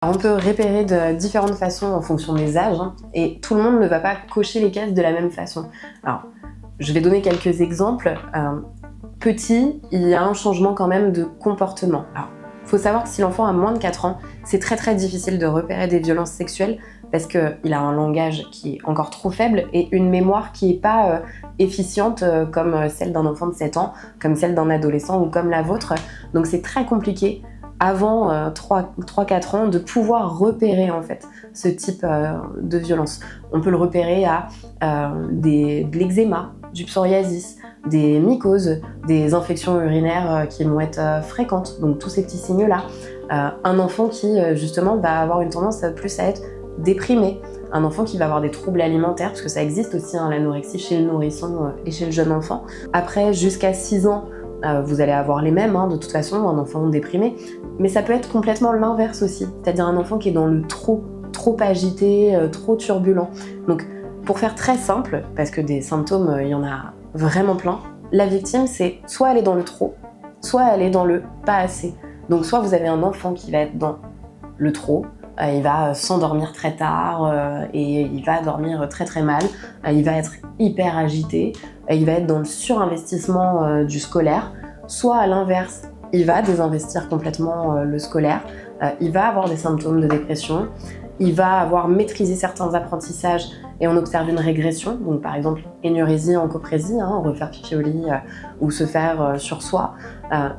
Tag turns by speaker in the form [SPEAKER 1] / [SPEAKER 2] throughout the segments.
[SPEAKER 1] On peut repérer de différentes façons en fonction des âges, et tout le monde ne va pas cocher les cases de la même façon. Alors, je vais donner quelques exemples. Petit, il y a un changement quand même de comportement. Alors, il faut savoir que si l'enfant a moins de 4 ans, c'est très difficile de repérer des violences sexuelles parce qu'il a un langage qui est encore trop faible et une mémoire qui n'est pas efficiente comme celle d'un enfant de 7 ans, comme celle d'un adolescent ou comme la vôtre. Donc c'est très compliqué avant 3-4 ans de pouvoir repérer en fait ce type de violence. On peut le repérer à de l'eczéma, du psoriasis, des mycoses, des infections urinaires qui vont être fréquentes, donc tous ces petits signes-là. Un enfant qui justement va avoir une tendance plus à être déprimé, un enfant qui va avoir des troubles alimentaires, parce que ça existe aussi, l'anorexie chez le nourrisson et chez le jeune enfant. Après, jusqu'à 6 ans, vous allez avoir les mêmes, de toute façon, un enfant déprimé, mais ça peut être complètement l'inverse aussi, c'est-à-dire un enfant qui est dans le trop agité, trop turbulent. Donc, pour faire très simple, parce que des symptômes, il y en a vraiment plein, la victime, c'est soit elle est dans le trop, soit elle est dans le pas assez. Donc, soit vous avez un enfant qui va être dans le trop, il va s'endormir très tard et il va dormir très mal, il va être hyper agité, il va être dans le surinvestissement du scolaire, soit à l'inverse, il va désinvestir complètement le scolaire, il va avoir des symptômes de dépression, il va avoir maîtrisé certains apprentissages et on observe une régression, donc par exemple énurésie, encoprésie, refaire pipi au lit ou se faire sur soi,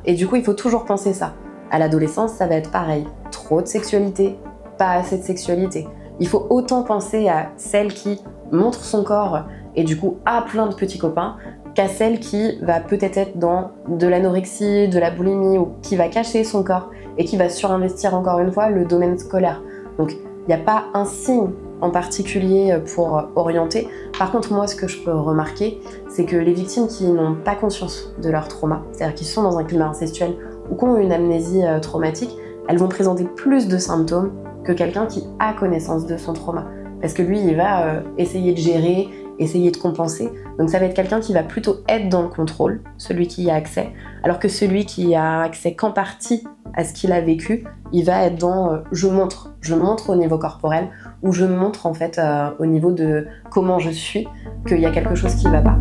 [SPEAKER 1] et du coup il faut toujours penser ça. À l'adolescence, ça va être pareil, trop de sexualité, pas assez de sexualité. Il faut autant penser à celle qui montre son corps et du coup a plein de petits copains qu'à celle qui va peut-être être dans de l'anorexie, de la boulimie ou qui va cacher son corps et qui va surinvestir encore une fois le domaine scolaire. Donc il n'y a pas un signe en particulier pour orienter. Par contre, moi, ce que je peux remarquer, c'est que les victimes qui n'ont pas conscience de leur trauma, c'est-à-dire qui sont dans un climat incestuel ou qui ont une amnésie traumatique, elles vont présenter plus de symptômes que quelqu'un qui a connaissance de son trauma. Parce que lui, il va essayer de gérer, essayer de compenser. Donc ça va être quelqu'un qui va plutôt être dans le contrôle, celui qui y a accès, alors que celui qui a accès qu'en partie à ce qu'il a vécu, il va être dans je montre au niveau corporel, ou je montre en fait au niveau de comment je suis, qu'il y a quelque chose qui ne va pas.